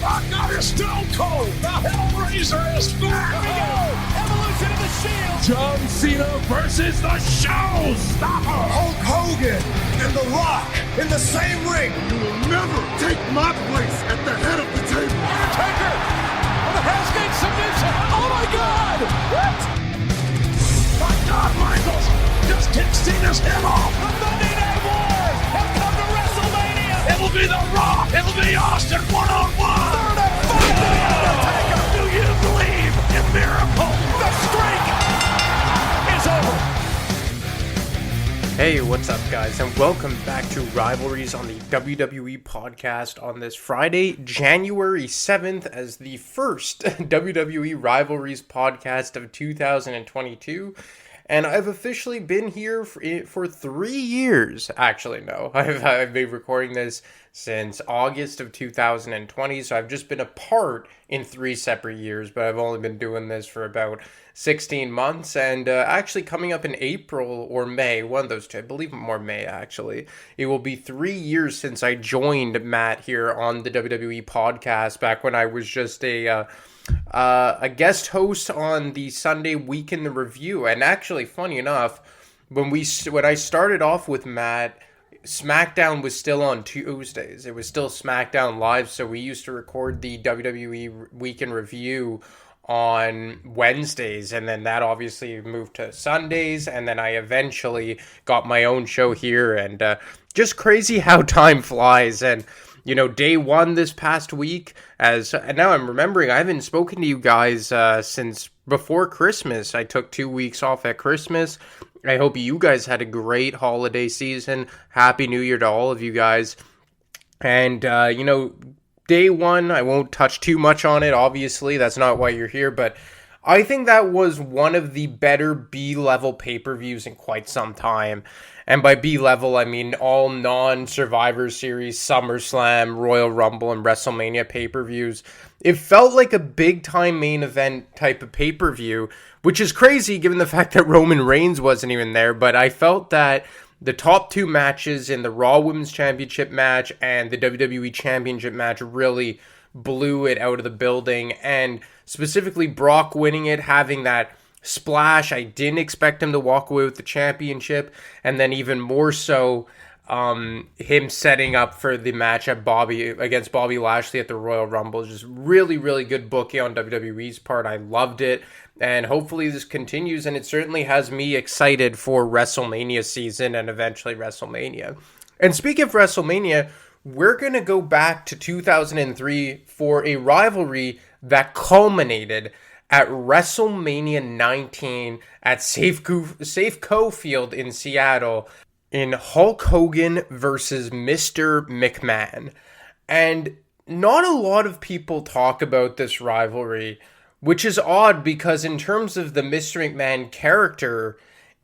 Rock God is Stone Cold. The Hellraiser is back. Here we go. Evolution of the Shield. John Cena versus the Showstopper. Hulk Hogan and The Rock in the same ring. You will never take my place at the head of the table. Undertaker with a Hell's Gate submission. Oh my God! What? My God, Michaels just kicked Cena's head off. The Monday Night Wars have come to WrestleMania. It'll be The Rock. It'll be Austin one-on-one. Third and five to the Undertaker. Do you believe in miracles? The streak is over. Hey, what's up, guys, and welcome back to Rivalries on the WWE podcast on this Friday, January 7th, as the first WWE Rivalries podcast of 2022. And I've officially been here for 3 years. Actually, no. I've been recording this since August of 2020, so I've just been apart in 3 separate years, but I've only been doing this for about 16 months, and actually coming up in April or May, one of those two, I believe more May actually, it will be 3 years since I joined Matt here on the WWE podcast, back when I was just a guest host on the Sunday Week in the Review. And actually, funny enough, when I started off with Matt, SmackDown was still on Tuesdays. It was still SmackDown Live, so we used to record the WWE Week in Review on Wednesdays, and then that obviously moved to Sundays, and then I eventually got my own show here, and just crazy how time flies. And you know, day one this past week, and now I'm remembering, I haven't spoken to you guys since before Christmas. I took 2 weeks off at Christmas. I hope you guys had a great holiday season. Happy New Year to all of you guys. And, you know, day one, I won't touch too much on it, obviously. That's not why you're here, but I think that was one of the better B-level pay-per-views in quite some time. And by B-level, I mean all non-Survivor Series, SummerSlam, Royal Rumble, and WrestleMania pay-per-views. It felt like a big-time main event type of pay-per-view, which is crazy given the fact that Roman Reigns wasn't even there. But I felt that the top 2 matches in the Raw Women's Championship match and the WWE Championship match really blew it out of the building. And specifically Brock winning it, having that splash. I didn't expect him to walk away with the championship, and then even more so, him setting up for the match against Bobby Lashley at the Royal Rumble. Just really, really good booking on WWE's part. I loved it, and hopefully this continues, and it certainly has me excited for WrestleMania season and eventually WrestleMania. And speaking of WrestleMania, we're going to go back to 2003 for a rivalry that culminated at WrestleMania 19 at Safeco Field in Seattle in Hulk Hogan versus Mr. McMahon. And not a lot of people talk about this rivalry, which is odd because in terms of the Mr. McMahon character,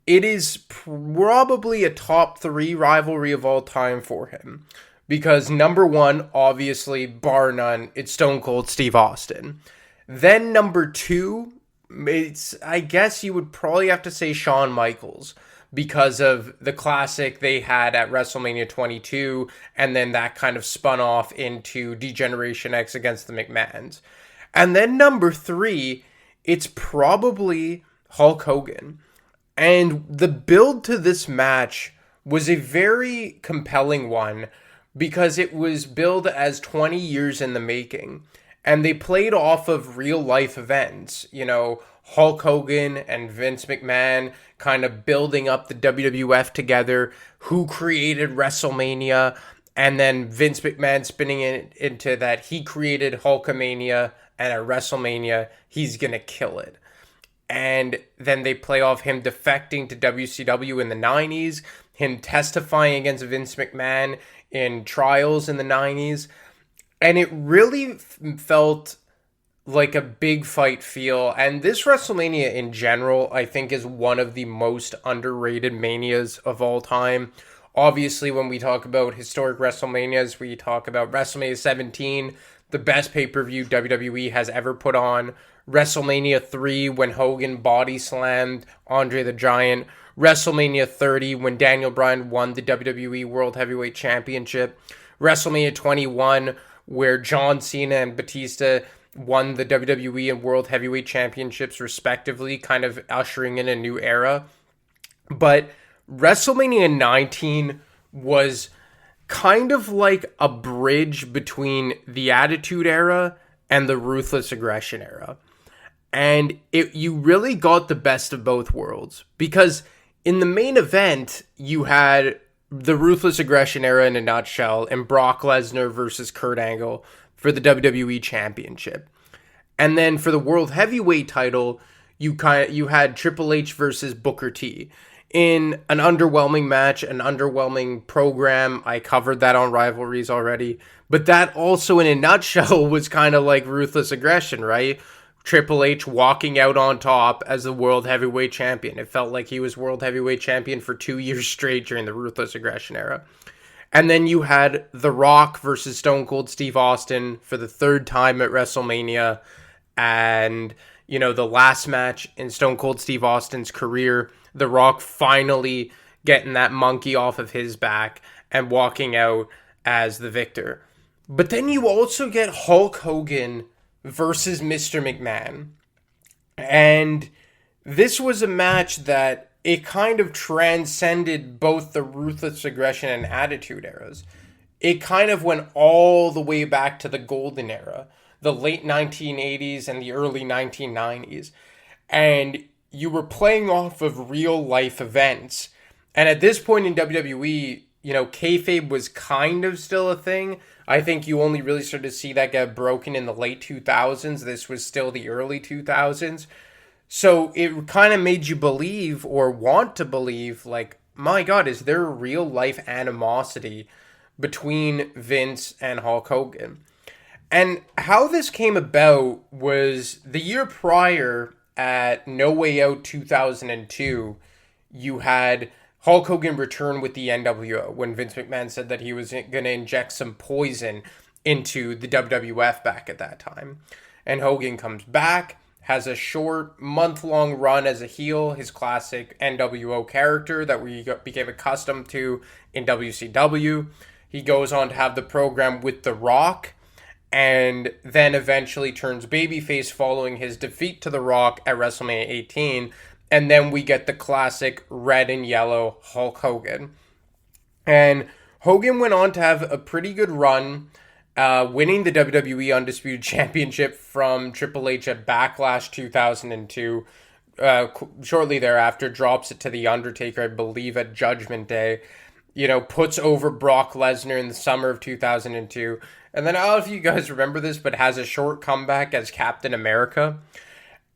it is probably a top 3 rivalry of all time for him. Because number 1, obviously, bar none, it's Stone Cold Steve Austin. Then number 2, I guess you would probably have to say Shawn Michaels, because of the classic they had at WrestleMania 22, and then that kind of spun off into Degeneration X against the McMahons. And then number 3, it's probably Hulk Hogan. And the build to this match was a very compelling one, because it was billed as 20 years in the making. And they played off of real life events, you know, Hulk Hogan and Vince McMahon kind of building up the WWF together, who created WrestleMania, and then Vince McMahon spinning it into that he created Hulkamania, and at WrestleMania, he's going to kill it. And then they play off him defecting to WCW in the 90s, him testifying against Vince McMahon in trials in the 90s. And it really felt like a big fight feel. And this WrestleMania in general, I think, is one of the most underrated manias of all time. Obviously, when we talk about historic WrestleManias, we talk about WrestleMania 17, the best pay-per-view WWE has ever put on. WrestleMania 3, when Hogan body slammed Andre the Giant. WrestleMania 30, when Daniel Bryan won the WWE World Heavyweight Championship. WrestleMania 21, where John Cena and Batista won the WWE and World Heavyweight Championships respectively, kind of ushering in a new era. But WrestleMania 19 was kind of like a bridge between the Attitude Era and the Ruthless Aggression Era. And you really got the best of both worlds, because in the main event, you had the Ruthless Aggression Era in a nutshell, and Brock Lesnar versus Kurt Angle for the WWE Championship. And then for the World Heavyweight title, you had Triple H versus Booker T in an underwhelming match, an underwhelming program. I covered that on Rivalries already. But that also, in a nutshell, was kind of like Ruthless Aggression, right? Triple H walking out on top as the World Heavyweight Champion. It felt like he was World Heavyweight Champion for 2 years straight during the Ruthless Aggression Era. And then you had The Rock versus Stone Cold Steve Austin for the third time at WrestleMania. And, the last match in Stone Cold Steve Austin's career, The Rock finally getting that monkey off of his back and walking out as the victor. But then you also get Hulk Hogan versus Mr. McMahon. And this was a match that it kind of transcended both the Ruthless Aggression and Attitude eras. It kind of went all the way back to the Golden Era, the late 1980s and the early 1990s. And you were playing off of real life events. And at this point in WWE, kayfabe was kind of still a thing. I think you only really started to see that get broken in the late 2000s. This was still the early 2000s. So it kind of made you believe, or want to believe, like, my God, is there a real life animosity between Vince and Hulk Hogan? And how this came about was the year prior at No Way Out 2002, you had Hulk Hogan return with the NWO when Vince McMahon said that he was going to inject some poison into the WWF back at that time. And Hogan comes back, has a short month-long run as a heel, his classic NWO character that we became accustomed to in WCW. He goes on to have the program with The Rock, and then eventually turns babyface following his defeat to The Rock at WrestleMania 18. And then we get the classic red and yellow Hulk Hogan. And Hogan went on to have a pretty good run, winning the WWE Undisputed Championship from Triple H at Backlash 2002. Shortly thereafter, drops it to The Undertaker, I believe, at Judgment Day. Puts over Brock Lesnar in the summer of 2002. And then, I don't know if you guys remember this, but has a short comeback as Captain America.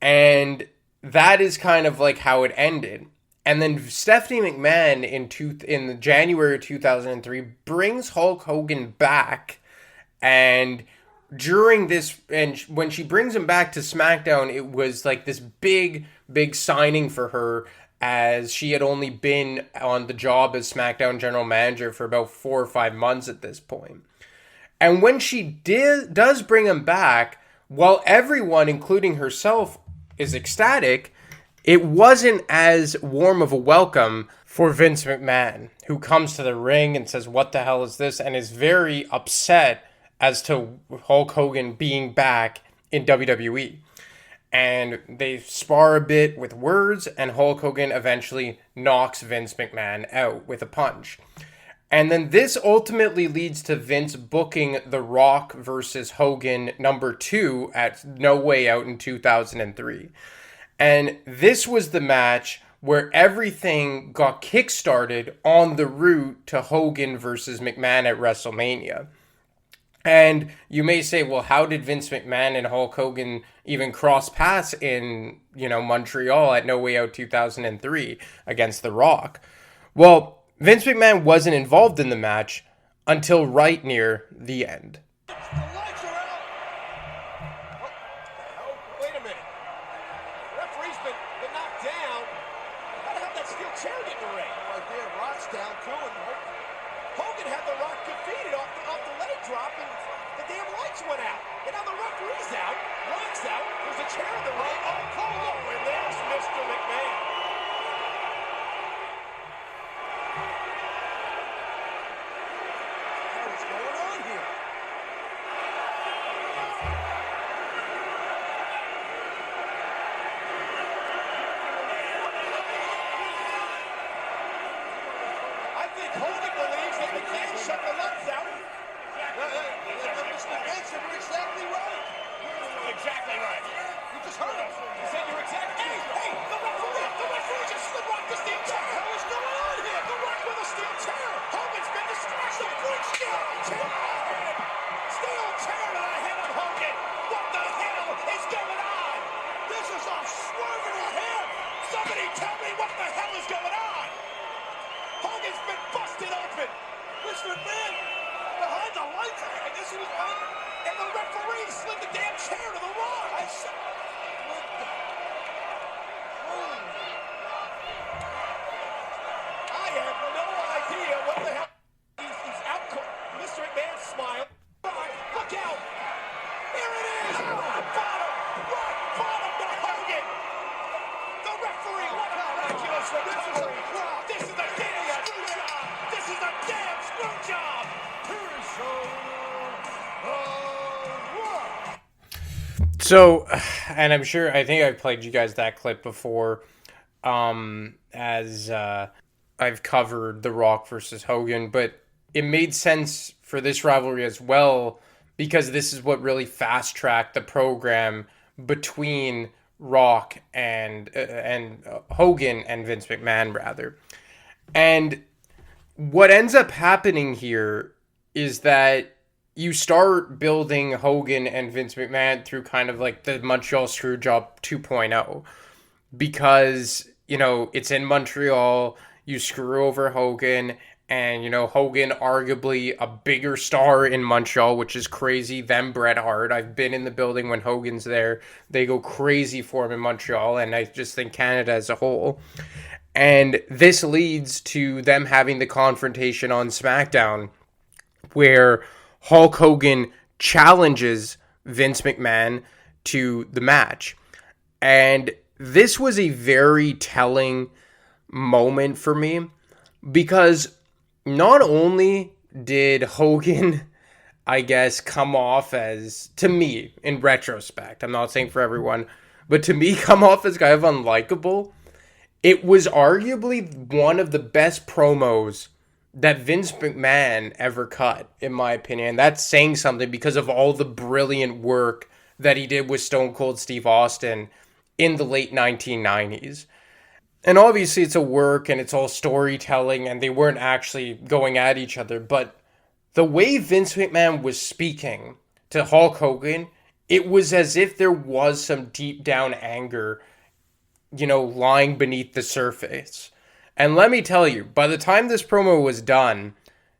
And that is kind of like how it ended. And then Stephanie McMahon in January of 2003 brings Hulk Hogan back. And during this, and when she brings him back to SmackDown, it was like this big, big signing for her, as she had only been on the job as SmackDown General Manager for about 4 or 5 months at this point. And when she does bring him back, while everyone, including herself, is ecstatic, it wasn't as warm of a welcome for Vince McMahon, who comes to the ring and says, "What the hell is this?" and is very upset as to Hulk Hogan being back in WWE. And they spar a bit with words, and Hulk Hogan eventually knocks Vince McMahon out with a punch. And then this ultimately leads to Vince booking The Rock versus Hogan #2 at No Way Out in 2003. And this was the match where everything got kickstarted on the route to Hogan versus McMahon at WrestleMania. And you may say, well, how did Vince McMahon and Hulk Hogan even cross paths in, Montreal at No Way Out 2003 against The Rock? Well, Vince McMahon wasn't involved in the match until right near the end. The lights are out. What the hell? Wait a minute. The referee's been knocked down. How the hell did that steel chair get in the ring? Right there, Rock's down too, and Hogan had the Rock defeated off the leg drop, and the damn lights went out. And now the referee's out, Rock's out. There's a chair in the ring. Oh, and there's Mr. McMahon. You're exactly right. Exactly right. You just heard us. You said you're exactly. Hey, the referee just slid rocked the steel chair. What is going on here? The rock with a steel chair. Hogan's been distracted. Steel chair. Steel chair to the head of Hogan. What the hell is going on? This is a swerve in the head. Somebody tell me what the hell is going on. Hogan's been busted open. Mr. McMahon behind the lights. I guess he was behind. And the referee slid the damn chair to the rock. I said, what the? Holy. I have no idea what the hell. He's out cold. Mr. McMahon smiled. Look out. Here it is. Rock bottom. Rock bottom to Hogan. The referee. What a miraculous recovery. This is a damn screw job. This is a damn screw job. So, and I'm sure, I think I've played you guys that clip before, as I've covered The Rock versus Hogan, but it made sense for this rivalry as well, because this is what really fast-tracked the program between Rock and Hogan and Vince McMahon, rather. And what ends up happening here is that you start building Hogan and Vince McMahon through kind of like the Montreal Screwjob 2.0, because, you know, it's in Montreal, you screw over Hogan, and, you know, Hogan arguably a bigger star in Montreal, which is crazy, than Bret Hart. I've been in the building when Hogan's there. They go crazy for him in Montreal, and I just think Canada as a whole. And this leads to them having the confrontation on SmackDown, where Hulk Hogan challenges Vince McMahon to the match. And this was a very telling moment for me, because not only did Hogan, I guess, come off as, to me, in retrospect, I'm not saying for everyone, but to me, come off as kind of unlikable, it was arguably one of the best promos that Vince McMahon ever cut, in my opinion. That's saying something, because of all the brilliant work that he did with Stone Cold Steve Austin in the late 1990s. And obviously it's a work and it's all storytelling and they weren't actually going at each other, but the way Vince McMahon was speaking to Hulk Hogan, it was as if there was some deep down anger, you know, lying beneath the surface. And let me tell you, by the time this promo was done,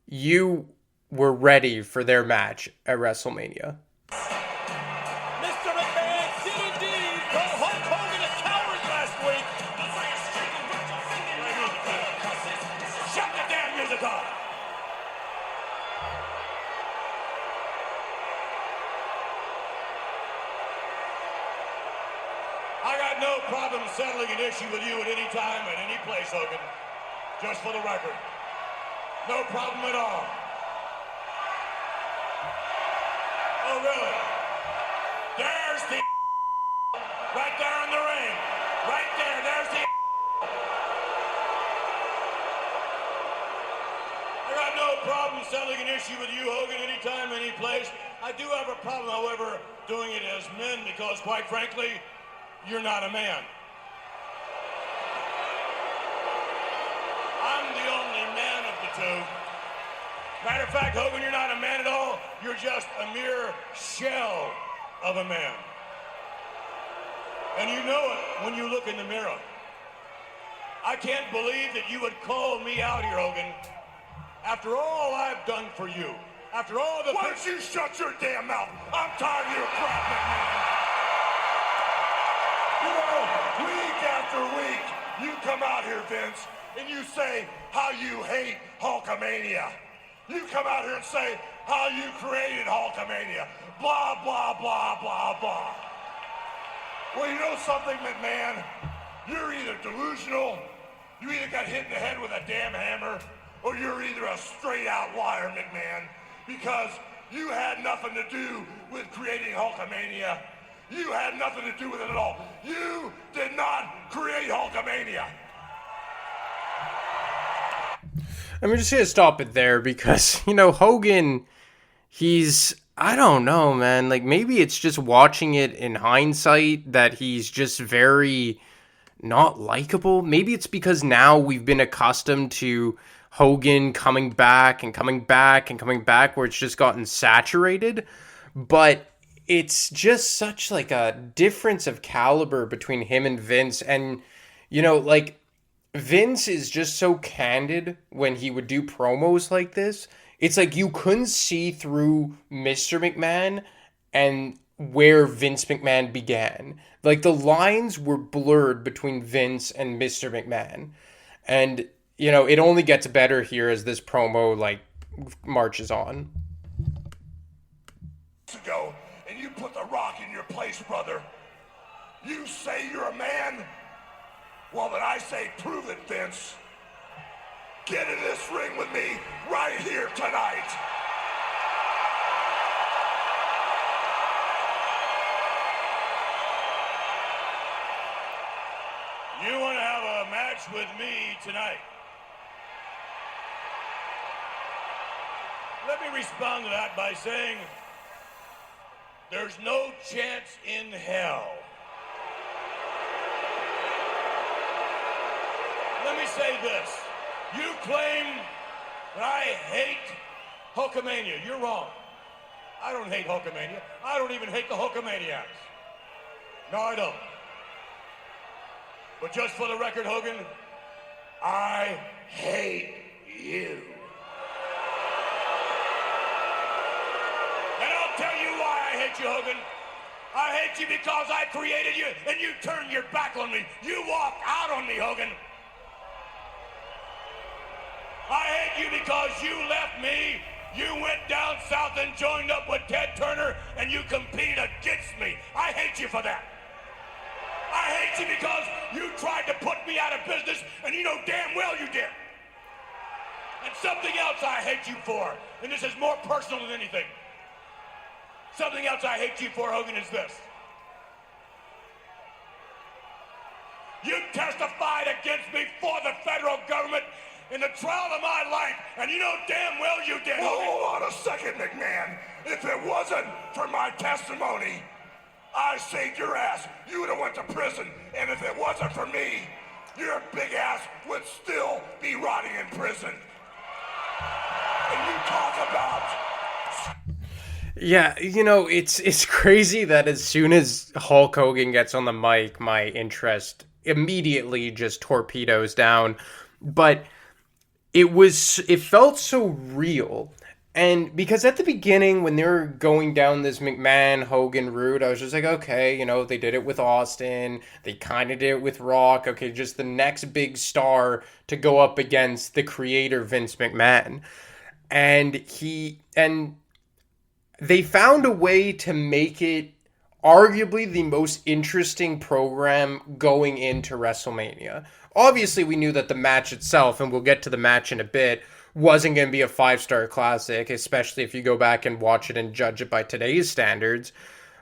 you were ready for their match at WrestleMania. Mr. McMahon did indeed call Hulk Hogan a coward last week. Shut the damn music off. I got no problem settling an issue with you at any time, at any place, Hogan. Just for the record. No problem at all. Oh, really? There's the right there in the ring. Right there, there's the I got no problem settling an issue with you, Hogan, anytime, any place. I do have a problem, however, doing it as men, because, quite frankly, you're not a man. I'm the only man of the two. Matter of fact, Hogan, you're not a man at all. You're just a mere shell of a man. And you know it when you look in the mirror. I can't believe that you would call me out here, Hogan, after all I've done for you. After all the... Why don't you shut your damn mouth? I'm tired of your crap, McMahon. You know, week after week, you come out here, Vince, and you say how you hate Hulkamania. You come out here and say how you created Hulkamania. Blah, blah, blah, blah, blah. Well, you know something, McMahon? You're either delusional, you either got hit in the head with a damn hammer, or you're either a straight-out liar, McMahon, because you had nothing to do with creating Hulkamania. You had nothing to do with it at all. You did not create Hulkamania. I'm just going to stop it there because, you know, Hogan, he's I don't know, man. Like, maybe it's just watching it in hindsight that he's just very not likable. Maybe it's because now we've been accustomed to Hogan coming back and coming back and coming back, where it's just gotten saturated. But it's just such like a difference of caliber between him and Vince. And, like, Vince is just so candid when he would do promos like this. It's like you couldn't see through Mr. McMahon and where Vince McMahon began. Like, the lines were blurred between Vince and Mr. McMahon. And, it only gets better here as this promo, like, marches on. Ago, and you put the Rock in your place, brother. You say you're a man? Well, then I say prove it, Vince. Get in this ring with me right here tonight. You want to have a match with me tonight? Let me respond to that by saying there's no chance in hell. Let me say this. You claim that I hate Hulkamania. You're wrong. I don't hate Hulkamania. I don't even hate the Hulkamaniacs. No, I don't. But just for the record, Hogan, I hate you. And I'll tell you why I hate you, Hogan. I hate you because I created you and you turned your back on me. You walked out on me, Hogan. I hate you because you left me. You went down south and joined up with Ted Turner and you competed against me. I hate you for that. I hate you because you tried to put me out of business and you know damn well you did. And something else I hate you for, and this is more personal than anything. Something else I hate you for, Hogan, is this. You testified against me for the federal government in the trial of my life, and you know damn well you did, Hogan. Hold on a second, McMahon. If it wasn't for my testimony, I saved your ass. You would have went to prison, and if it wasn't for me, your big ass would still be rotting in prison. And you talk about... Yeah, it's crazy that as soon as Hulk Hogan gets on the mic, my interest immediately just torpedoes down. But it felt so real. And because at the beginning, when they were going down this McMahon-Hogan route, I was just like, okay, they did it with Austin. They kind of did it with Rock. Okay, just the next big star to go up against the creator, Vince McMahon. And they found a way to make it arguably the most interesting program going into WrestleMania. Obviously, we knew that the match itself, and we'll get to the match in a bit, wasn't going to be a 5-star classic, especially if you go back and watch it and judge it by today's standards.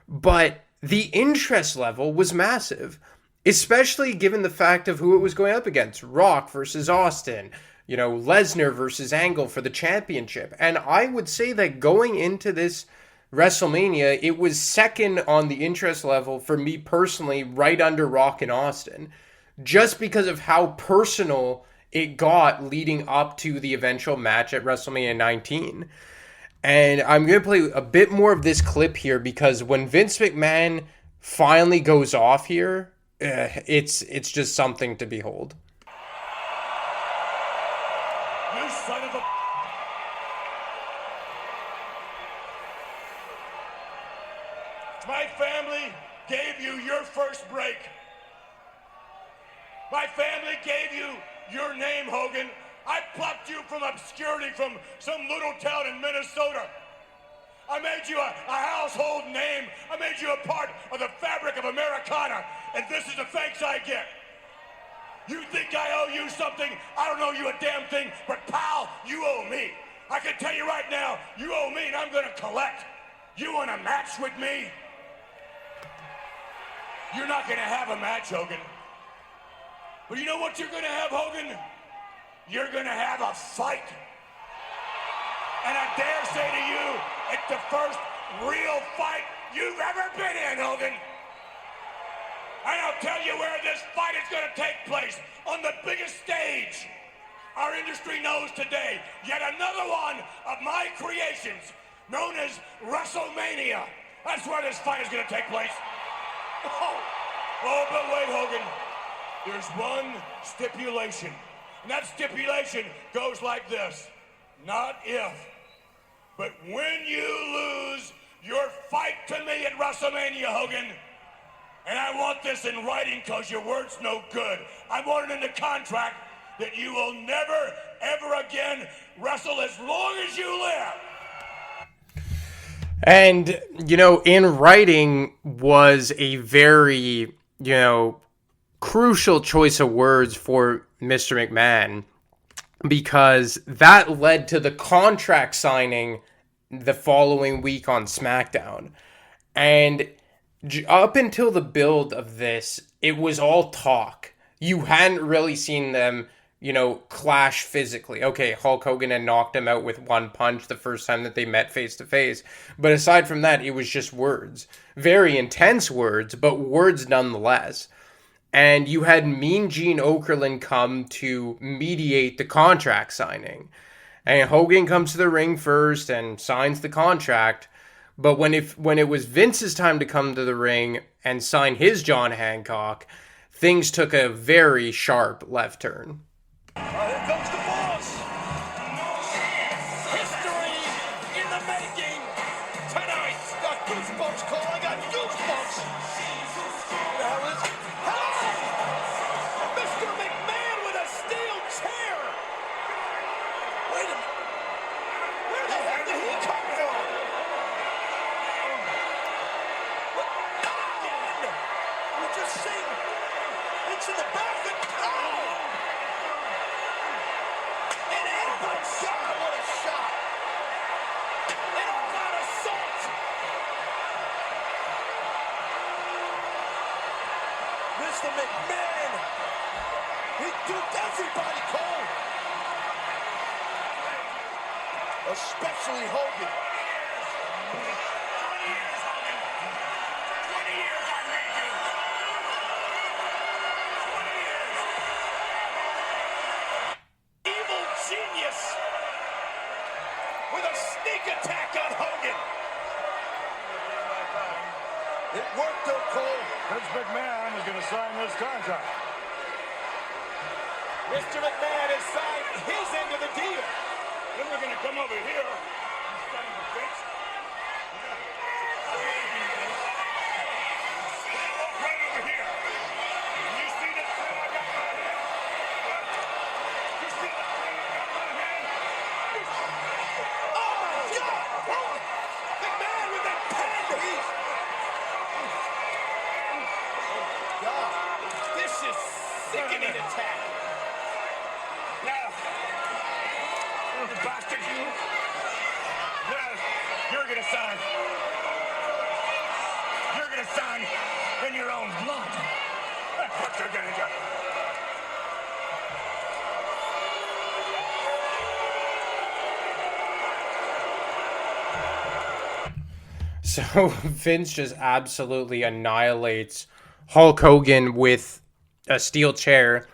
But the interest level was massive, especially given the fact of who it was going up against. Rock versus Austin, Lesnar versus Angle for the championship. And I would say that going into this WrestleMania, it was second on the interest level for me personally, right under Rock and Austin, just because of how personal it got leading up to the eventual match at WrestleMania 19. And I'm going to play a bit more of this clip here because when Vince McMahon finally goes off here, it's just something to behold. You son of a... My family gave you your first break. My family gave you your name, Hogan. I plucked you from obscurity from some little town in Minnesota. I made you a household name. I made you a part of the fabric of Americana. And this is the thanks I get. You think I owe you something? I don't owe you a damn thing, but pal, you owe me. I can tell you right now, you owe me and I'm gonna collect. You want a match with me? You're not gonna have a match, Hogan. But you know what you're gonna have, Hogan? You're gonna have a fight. And I dare say to you, it's the first real fight you've ever been in, Hogan. And I'll tell you where this fight is going to take place, on the biggest stage our industry knows today. Yet another one of my creations, known as WrestleMania. That's where this fight is going to take place. Oh, but wait, Hogan. There's one stipulation. And that stipulation goes like this. Not if, but when you lose your fight to me at WrestleMania, Hogan, and I want this in writing because your word's no good. I want it in the contract that you will never, ever again wrestle as long as you live. And, in writing was a very, crucial choice of words for Mr. McMahon, because that led to the contract signing the following week on SmackDown. And up until the build of this, it was all talk. You hadn't really seen them, clash physically. Okay, Hulk Hogan had knocked him out with one punch the first time that they met face to face. But aside from that, it was just words. Very intense words, but words nonetheless. And you had Mean Gene Okerlund come to mediate the contract signing. And Hogan comes to the ring first and signs the contract. But when it was Vince's time to come to the ring and sign his John Hancock, things took a very sharp left turn. Here comes the boss. History in the making tonight. Got goosebumps, Cole. I got goosebumps. The hell is it? Mr. McMahon with a steel chair. Wait a minute. Where the heck did he come from? We just seen it's in the back of an elbow shot. What a shot. An all-out assault. Mr. McMahon. He duped everybody, Cole. Especially Hogan. 20 years I made you. 20 years. Evil genius with a sneak attack on Hogan. It worked though, Cole. Vince McMahon is going to sign this contract. Mr. McMahon has signed his end of the deal. Then we're going to come over here. Son of a bitch. Right over here. You see the thing I got in my hand? You see the thing I got in my hand? Oh my God! McMahon with that pen! God, this is sickening attack. Now, you bastard, you. Now, you're going to sign. You're going to sign in your own blood. That's what you're going to do. So Vince just absolutely annihilates Hulk Hogan with a steel chair.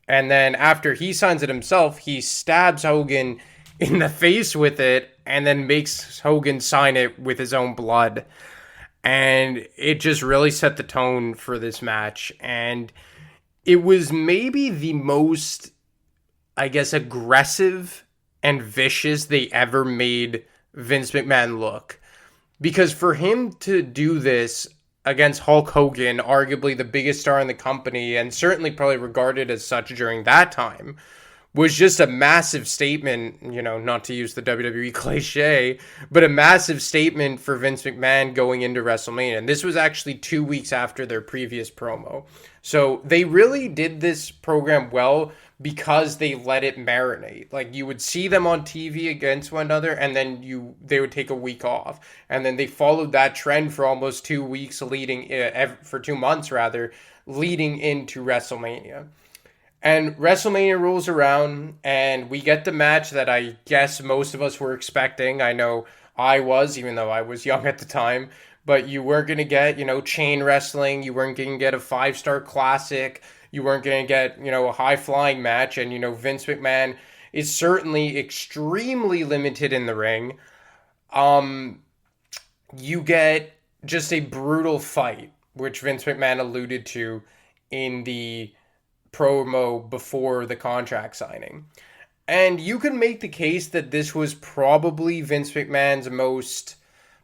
And then after he signs it himself, he stabs Hogan in the face with it and then makes Hogan sign it with his own blood. And it just really set the tone for this match. And it was maybe the most, I guess, aggressive and vicious they ever made Vince McMahon look. Because for him to do this against Hulk Hogan, arguably the biggest star in the company, and certainly probably regarded as such during that time, was just a massive statement, not to use the WWE cliche, but a massive statement for Vince McMahon going into WrestleMania. And this was actually 2 weeks after their previous promo. So they really did this program well because they let it marinate. Like, you would see them on TV against one another, and then they would take a week off. And then they followed that trend for almost 2 weeks for 2 months rather, leading into WrestleMania. And WrestleMania rolls around, and we get the match that I guess most of us were expecting. I know I was, even though I was young at the time. But you weren't going to get, chain wrestling. You weren't going to get a 5-star classic. You weren't going to get, a high-flying match. And, Vince McMahon is certainly extremely limited in the ring. You get just a brutal fight, which Vince McMahon alluded to in the promo before the contract signing. And you can make the case that this was probably Vince McMahon's most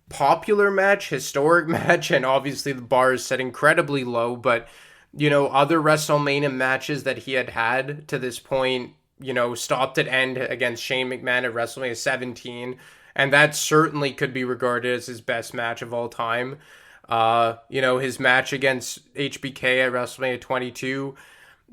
popular match, historic match, and obviously the bar is set incredibly low, but, other WrestleMania matches that he had to this point, stopped at end against Shane McMahon at WrestleMania 17, and that certainly could be regarded as his best match of all time. His match against HBK at WrestleMania 22,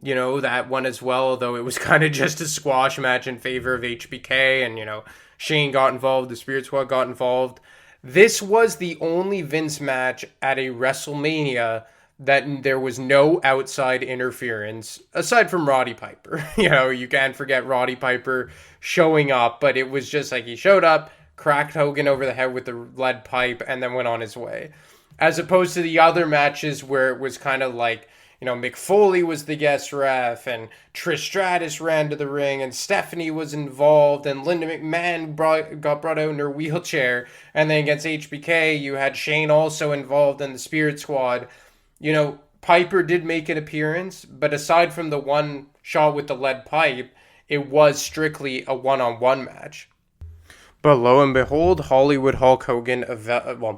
that one as well, although it was kind of just a squash match in favor of HBK, and, Shane got involved, the Spirit Squad got involved. This was the only Vince match at a WrestleMania that there was no outside interference, aside from Roddy Piper. You can't forget Roddy Piper showing up, but it was just like he showed up, cracked Hogan over the head with the lead pipe, and then went on his way. As opposed to the other matches where it was kind of like, Mick Foley was the guest ref, and Trish Stratus ran to the ring, and Stephanie was involved, and Linda McMahon got brought out in her wheelchair, and then against HBK, you had Shane also involved in the Spirit Squad. Piper did make an appearance, but aside from the one shot with the lead pipe, it was strictly a one-on-one match. But lo and behold, Hollywood Hulk Hogan,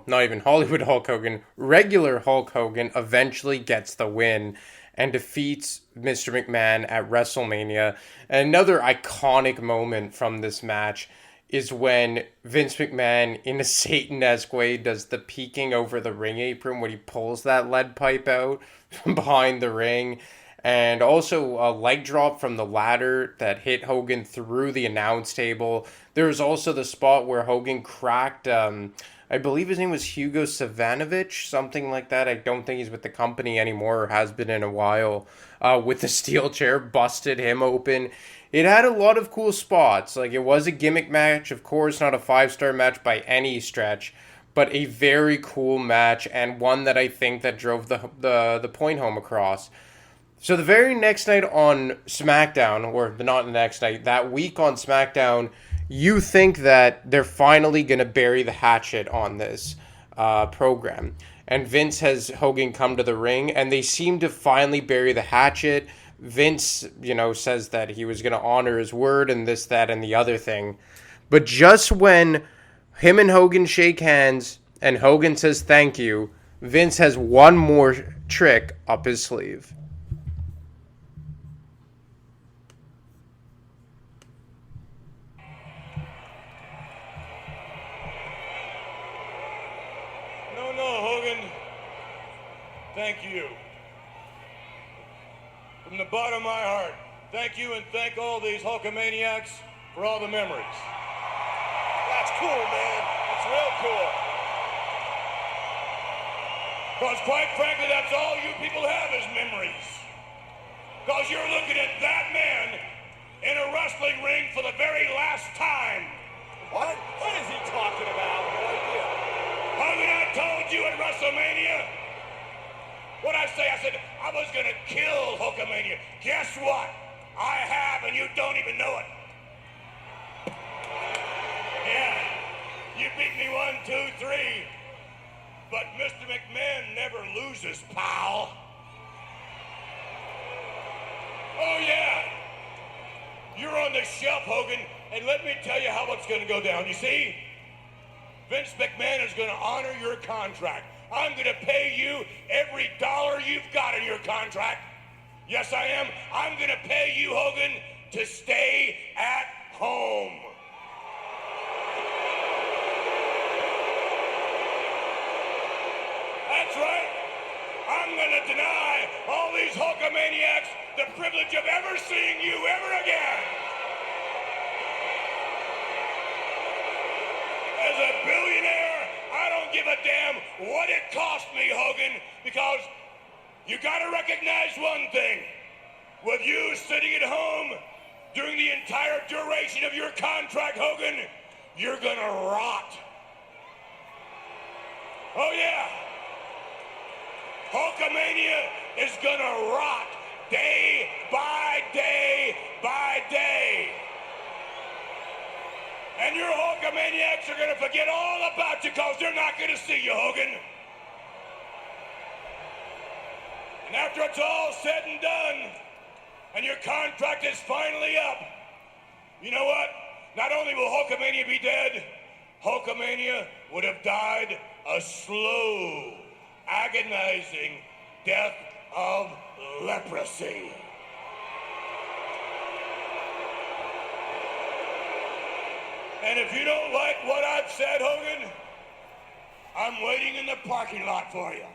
not even Hollywood Hulk Hogan, regular Hulk Hogan eventually gets the win and defeats Mr. McMahon at WrestleMania. And another iconic moment from this match is when Vince McMahon, in a Satan-esque way, does the peeking over the ring apron when he pulls that lead pipe out from behind the ring. And also a leg drop from the ladder that hit Hogan through the announce table. There was also the spot where Hogan cracked, I believe his name was Hugo Savanovich, something like that. I don't think he's with the company anymore or has been in a while. With the steel chair, busted him open. It had a lot of cool spots. Like, it was a gimmick match, of course, not a 5-star match by any stretch, but a very cool match and one that I think that drove the point home across. So the very next night on SmackDown, or not the next night, that week on SmackDown, you think that they're finally going to bury the hatchet on this program. And Vince has Hogan come to the ring, and they seem to finally bury the hatchet. Vince, says that he was going to honor his word and this, that, and the other thing. But just when him and Hogan shake hands and Hogan says thank you, Vince has one more trick up his sleeve. Thank you. From the bottom of my heart, thank you and thank all these Hulkamaniacs for all the memories. That's cool, man. That's real cool. Because quite frankly, that's all you people have is memories. Because you're looking at that man in a wrestling ring for the very last time. What? What is he talking about? No idea. Haven't I told you at WrestleMania? What I say? I said I was going to kill Hulkamania. Guess what? I have, and you don't even know it. Yeah, you beat me 1, 2, 3. But Mr. McMahon never loses, pal. Oh, yeah. You're on the shelf, Hogan, and let me tell you how it's going to go down. You see, Vince McMahon is going to honor your contract. I'm going to pay you every dollar you've got in your contract. Yes, I am. I'm going to pay you, Hogan, to stay at home. That's right. I'm going to deny all these Hulkamaniacs the privilege of ever seeing you ever again. As a billionaire, I don't give a damn what it cost me, Hogan, because you gotta recognize one thing. With you sitting at home during the entire duration of your contract, Hogan, you're gonna rot Oh yeah. Hulkamania is gonna rock day by day by day. And your Hulkamaniacs are gonna forget all about you because they're not gonna see you, Hogan. And after it's all said and done, and your contract is finally up, you know what? Not only will Hulkamania be dead, Hulkamania would have died a slow, agonizing death of leprosy. And if you don't like what I've said, Hogan, I'm waiting in the parking lot for you.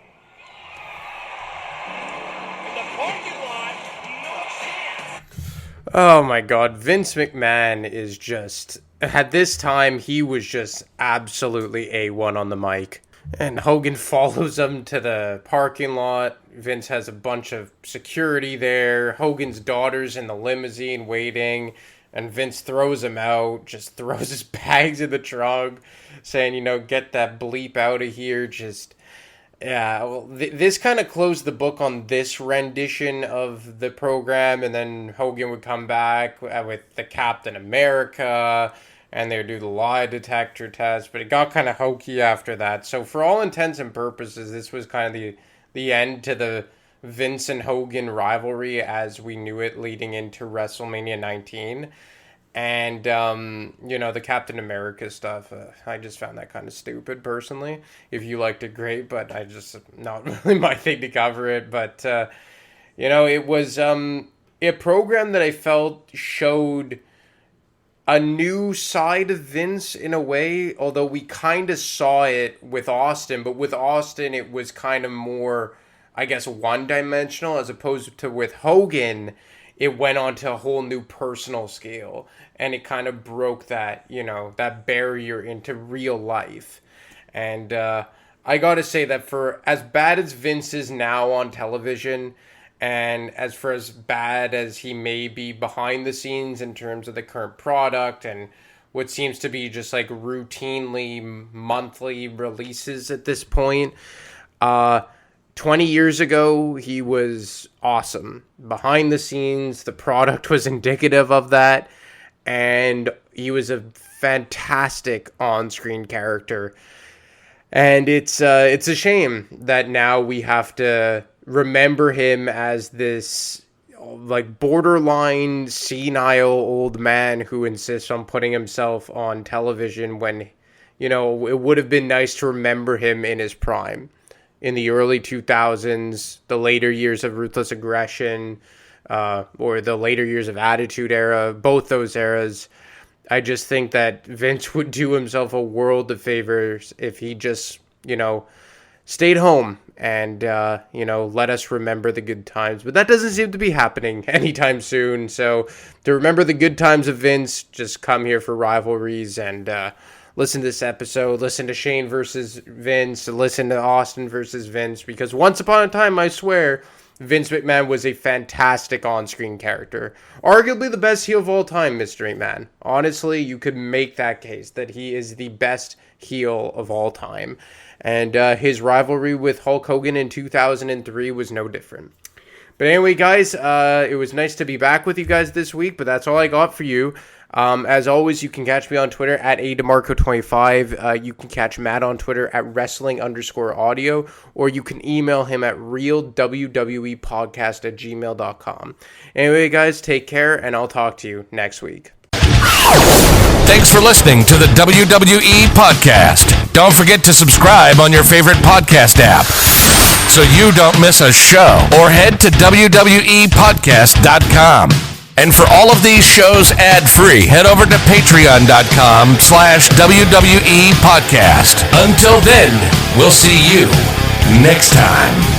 In the parking lot, no chance. Oh my God, Vince McMahon is just, at this time, he was just absolutely A1 on the mic. And Hogan follows him to the parking lot. Vince has a bunch of security there. Hogan's daughter's in the limousine waiting. And Vince throws him out, just throws his bags in the trunk, saying, you know, get that bleep out of here. Just, yeah, well, this kind of closed the book on this rendition of the program. And then Hogan would come back with the Captain America, and they would do the lie detector test. But it got kind of hokey after that. So for all intents and purposes, this was kind of the end to the Vince and Hogan rivalry as we knew it leading into WrestleMania 19. And, you know, the Captain America stuff, I just found that kind of stupid, personally. If you liked it, great, but I just, not really my thing to cover it. But, you know, it was a program that I felt showed a new side of Vince in a way, although we kind of saw it with Austin, but with Austin it was kind of more, I guess, one-dimensional, as opposed to with Hogan, it went on to a whole new personal scale, and it kind of broke that, you know, that barrier into real life. And I gotta say that for as bad as Vince is now on television, and for as bad as he may be behind the scenes in terms of the current product and what seems to be just like routinely monthly releases at this point, 20 years ago, he was awesome. Behind the scenes, the product was indicative of that, and he was a fantastic on-screen character. And it's a shame that now we have to remember him as this like borderline senile old man who insists on putting himself on television when, you know, it would have been nice to remember him in his prime. In the early 2000s, the later years of Ruthless Aggression, or the later years of Attitude Era, both those eras, I just think that Vince would do himself a world of favors if he just, you know, stayed home and, you know, let us remember the good times. But that doesn't seem to be happening anytime soon. So to remember the good times of Vince, just come here for Rivalries and listen to this episode, listen to Shane versus Vince, listen to Austin versus Vince, because once upon a time, I swear, Vince McMahon was a fantastic on-screen character. Arguably the best heel of all time, Mr. McMahon. Honestly, you could make that case, that he is the best heel of all time. And his rivalry with Hulk Hogan in 2003 was no different. But anyway, guys, it was nice to be back with you guys this week, but that's all I got for you. As always, you can catch me on Twitter at ADeMarco25. You can catch Matt on Twitter at wrestling_audio, or you can email him at realwwepodcast@gmail.com. Anyway, guys, take care, and I'll talk to you next week. Thanks for listening to the WWE Podcast. Don't forget to subscribe on your favorite podcast app so you don't miss a show, or head to WWEpodcast.com. And for all of these shows ad-free, head over to patreon.com/WWE Podcast. Until then, we'll see you next time.